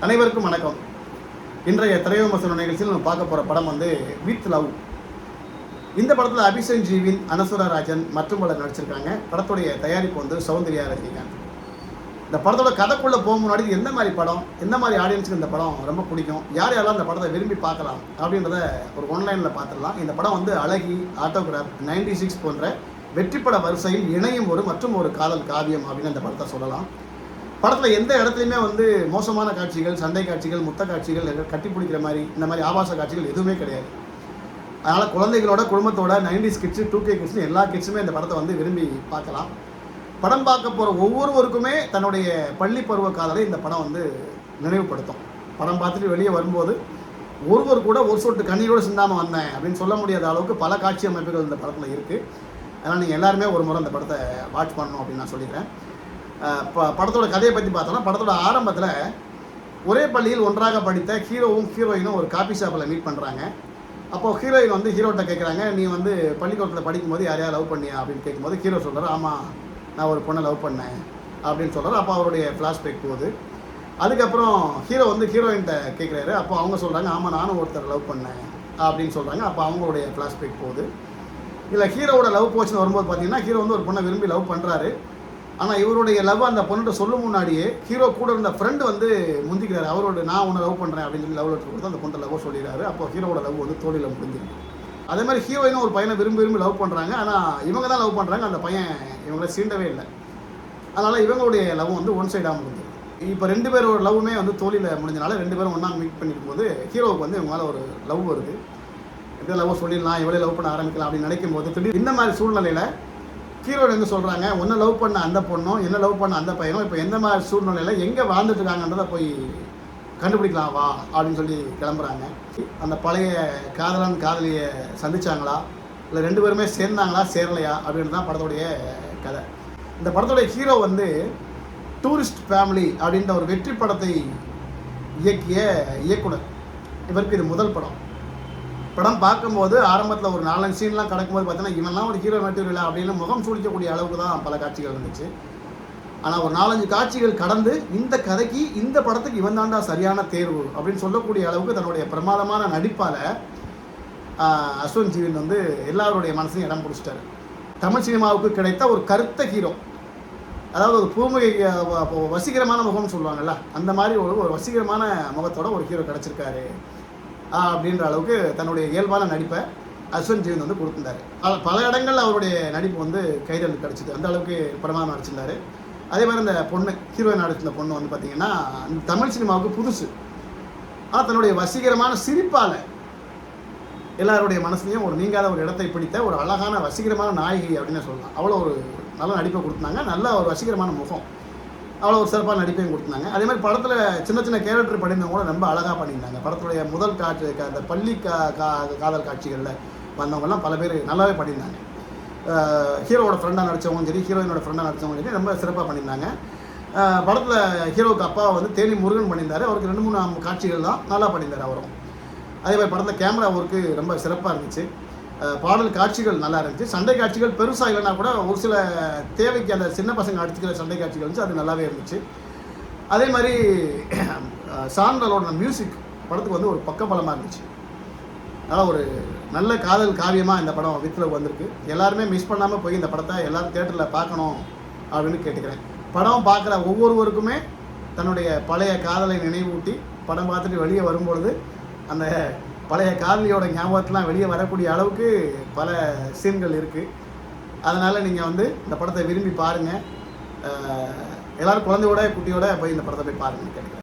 அனைவருக்கும் வணக்கம். இன்றைய திரைவிமர்சன நிகழ்ச்சியில் நம்ம பார்க்க போகிற படம் வந்து வித் லவ். இந்த படத்தில் அபிஷேக் ஜீவின், அனசுரா ராஜன் மற்றும் பலர் நடிச்சிருக்காங்க. படத்துடைய தயாரிப்பு வந்து சௌந்தர்யா ரஜினிகாந்த். இந்த படத்தோட கதைக்குள்ளே போக முன்னாடி எந்த மாதிரி படம், எந்த மாதிரி ஆடியன்ஸுக்கு இந்த படம் ரொம்ப பிடிக்கும், யார் யாரெல்லாம் இந்த படத்தை விரும்பி பார்க்கலாம் அப்படின்றத ஒரு ஒன்லைனில் பார்த்துடலாம். இந்த படம் வந்து அழகி, ஆட்டோகிராஃப், 96 போன்ற வெற்றிப்பட வரிசையில் இணையும் ஒரு காதல் காவியம் அப்படின்னு அந்த படத்தை சொல்லலாம். படத்தில் எந்த இடத்துலையுமே வந்து மோசமான காட்சிகள், சண்டை காட்சிகள், முத்த காட்சிகள், கட்டி பிடிக்கிற மாதிரி இந்த மாதிரி ஆபாச காட்சிகள் எதுவுமே கிடையாது. அதனால் குழந்தைகளோட, குடும்பத்தோட 90s கிட்ஸு, 2K கிட்ஸ்னு எல்லா கிட்ஸுமே இந்த படத்தை வந்து விரும்பி பார்க்கலாம். படம் பார்க்க போகிற ஒவ்வொருவருக்குமே தன்னுடைய பள்ளி பருவ காதலை இந்த படம் வந்து நினைவுபடுத்தும். படம் பார்த்துட்டு வெளியே வரும்போது ஒருவர் கூட ஒரு சொட்டு கண்ணீரோடு சிந்தாமல் வந்தேன் அப்படின்னு சொல்ல முடியாத அளவுக்கு பல காட்சி அமைப்புகள் இந்த படத்தில் இருக்குது. அதனால் நீங்கள் எல்லாருமே ஒரு முறை இந்த படத்தை வாட்ச் பண்ணணும் அப்படின்னு நான் சொல்லிக்கிறேன். படத்தோட கதையை பற்றி பார்த்தோம்னா, படத்தோட ஆரம்பத்தில் ஒரே பள்ளியில் ஒன்றாக படித்த ஹீரோவும் ஹீரோயினும் ஒரு காஃபி ஷாப்பில் மீட் பண்ணுறாங்க. அப்போது ஹீரோயின் வந்து ஹீரோட்ட கேட்குறாங்க, நீ வந்து பள்ளிக்கூடத்தில் படிக்கும்போது யாரையா லவ் பண்ணியா அப்படின்னு கேட்கும்போது ஹீரோ சொல்கிறார், ஆமாம் நான் ஒரு பொண்ணை லவ் பண்ணேன் அப்படின்னு சொல்கிறார். அப்போ அவருடைய ஃப்ளாஷ்பேக் போகுது. அதுக்கப்புறம் ஹீரோ வந்து ஹீரோயின்கிட்ட கேட்குறாரு. அப்போ அவங்க சொல்கிறாங்க, ஆமாம் நானும் ஒருத்தர் லவ் பண்ணேன் அப்படின்னு சொல்கிறாங்க. அப்போ அவங்களுடைய ஃப்ளாஷ்பேக் போகுது. இல்லை ஹீரோவோட லவ் போச்சுன்னு வரும்போது பார்த்தீங்கன்னா, ஹீரோ வந்து ஒரு பொண்ணை விரும்பி லவ் பண்ணுறாரு. ஆனால் இவருடைய லவ் அந்த பொண்ணுகிட்ட சொல்லும் முன்னாடியே ஹீரோ கூட இருந்த ஃப்ரெண்டு வந்து முந்திக்கிறாரு. அவரோட நான் உன்னை லவ் பண்ணுறேன் அப்படின்னு சொல்லி லவ் லெட்டர் கொடுத்து அந்த பொண்ணை லவ் சொல்லிடுறாரு. அப்போ ஹீரோட லவ் வந்து தோழியில் முடிஞ்சிருக்கு. அதே மாதிரி ஹீரோயினும் ஒரு பையனை விரும்பி லவ் பண்ணுறாங்க. ஆனால் இவங்க தான் லவ் பண்ணுறாங்க, அந்த பையன் இவங்கள சீண்டவே இல்லை. அதனால் இவங்களுடைய லவ் வந்து ஒன் சைடாக முடிஞ்சிருக்கு. இப்போ 2 பேரோட லவ்வுமே வந்து தோழியில் முடிஞ்சனால 2 பேரும் ஒன்றா மீட் பண்ணிக்கும் போது ஹீரோவுக்கு வந்து இவங்க மேலே ஒரு லவ் வருது. எப்படி லவ் சொல்லிடலாம், இவளே லவ் பண்ண ஆரம்பிக்கலாம் அப்படின்னு நினைக்கும் போது திடீர் இந்த மாதிரி சூழ்நிலையில் ஹீரோட வந்து சொல்கிறாங்க, ஒன்றை லவ் பண்ண அந்த பொண்ணும் என்ன லவ் பண்ண அந்த பையனும் இப்போ எந்த மாதிரி சூழ்நிலையில் எங்கே வாழ்ந்துட்டு இருக்காங்கன்றதை போய் கண்டுபிடிக்கலாம் வா அப்படின்னு சொல்லி கிளம்புறாங்க. அந்த பழைய காதலன் காதலியை சந்திச்சாங்களா, இல்லை 2 பேருமே சேர்ந்தாங்களா சேரலையா அப்படின்னு தான் படத்துடைய கதை. இந்த படத்துடைய ஹீரோ வந்து டூரிஸ்ட் ஃபேமிலி அப்படின்ற ஒரு வெற்றி படத்தை இயக்கிய இயக்குனர். இவருக்கு இது முதல் படம். படம் பார்க்கும்போது ஆரம்பத்தில் ஒரு 4-5 சீன்லாம் கிடக்கும்போது பார்த்தீங்கன்னா, இவன்லாம் ஒரு ஹீரோ மெட்டீரியல் அப்படின்னு முகம் சூழிக்கக்கூடிய அளவுக்கு தான் பல காட்சிகள் இருந்துச்சு. ஆனால் ஒரு 4-5 காட்சிகள் கடந்து இந்த கதைக்கு, இந்த படத்துக்கு இவன் தாண்டா சரியான தேர்வு அப்படின்னு சொல்லக்கூடிய அளவுக்கு தன்னுடைய பிரமாதமான நடிப்பால் அஸ்வந்த் ஜீவன் வந்து எல்லாருடைய மனசையும் இடம் பிடிச்சிட்டாரு. தமிழ் சினிமாவுக்கு கிடைத்த ஒரு கருத்த ஹீரோ, அதாவது ஒரு பூமிகை வசீகரமான முகம்னு சொல்லுவாங்கல்ல, அந்த மாதிரி ஒரு வசீகரமான முகத்தோட ஒரு ஹீரோ கிடச்சிருக்காரு அப்படின்ற அளவுக்கு தன்னுடைய இயல்பான நடிப்பை அஸ்வந்த் ஜீவன் வந்து கொடுத்துருந்தாரு. பல இடங்களில் அவருடைய நடிப்பு வந்து கைதல் கிடச்சிது. அந்த அளவுக்கு படமாக நடிச்சிருந்தார். அதே மாதிரி இந்த பொண்ணு ஹீரோயின் நடிச்சிருந்த பொண்ணு வந்து பார்த்திங்கன்னா தமிழ் சினிமாவுக்கு புதுசு. ஆனால் தன்னுடைய வசீகரமான சிரிப்பால் எல்லாருடைய மனசுலையும் ஒரு நீங்காத ஒரு இடத்தை பிடித்த ஒரு அழகான வசீகரமான நாயகி அப்படின்னு சொல்லலாம். அவ்வளோ ஒரு நல்ல நடிப்பை கொடுத்தாங்க. நல்ல ஒரு வசீகரமான முகம், அவ்வளோ ஒரு சிறப்பான நடிப்பையும் கொடுத்துருந்தாங்க. அதே மாதிரி படத்தில் சின்ன கேரக்டர் பண்ணியிருந்தவங்க கூட ரொம்ப அழகாக பண்ணியிருந்தாங்க. படத்துடைய முதல் காட்சி, அந்த பள்ளி காதல் காட்சிகளில் வந்தவங்கலாம் பல பேர் நல்லாவே பண்ணியிருந்தாங்க. ஹீரோவோட ஃப்ரெண்டாக நடித்தவங்களும் சரி, ஹீரோயினோட ஃப்ரெண்டாக நடித்தவங்களும் சரி ரொம்ப சிறப்பாக பண்ணியிருந்தாங்க. படத்தில் ஹீரோவுக்கு அப்பா வந்து தேனி முருகன் பண்ணியிருந்தார். அவருக்கு 2-3 காட்சிகள் தான் நல்லா பண்ணியிருந்தார் அவரும். அதே மாதிரி படத்தில் கேமரா ஒர்க்கு ரொம்ப சிறப்பாக இருந்துச்சு. பாடல் காட்சிகள் நல்லா இருந்துச்சு. சண்டை காட்சிகள் பெருசாக இல்லைனா கூட ஒரு சில தேவைக்கு அந்த சின்ன பசங்க அடிச்சுக்கிற சண்டை காட்சிகள் இருந்துச்சு, அது நல்லாவே இருந்துச்சு. அதே மாதிரி சாண்டலோட மியூசிக் படத்துக்கு வந்து ஒரு பக்கபலமாக இருந்துச்சு. அதனால் ஒரு நல்ல காதல் காவியமாக இந்த படம் வித் லவ் வந்திருக்கு. எல்லாருமே மிஸ் பண்ணாமல் போய் இந்த படத்தை எல்லோரும் தியேட்டரில் பார்க்கணும் அப்படின்னு கேட்டுக்கிறேன். படம் பார்க்குற ஒவ்வொருவருக்குமே தன்னுடைய பழைய காதலை நினைவூட்டி படம் பார்த்துட்டு வெளியே வரும்பொழுது அந்த பழைய காதலியோட ஞாபகத்தெலாம் வெளியே வரக்கூடிய அளவுக்கு பல சீன்கள் இருக்குது. அதனால் நீங்கள் வந்து இந்த படத்தை விரும்பி பாருங்கள். எல்லோரும் குழந்தையோட குட்டியோட போய் இந்த படத்தை போய் பாருங்கன்னு கேட்குறேன்.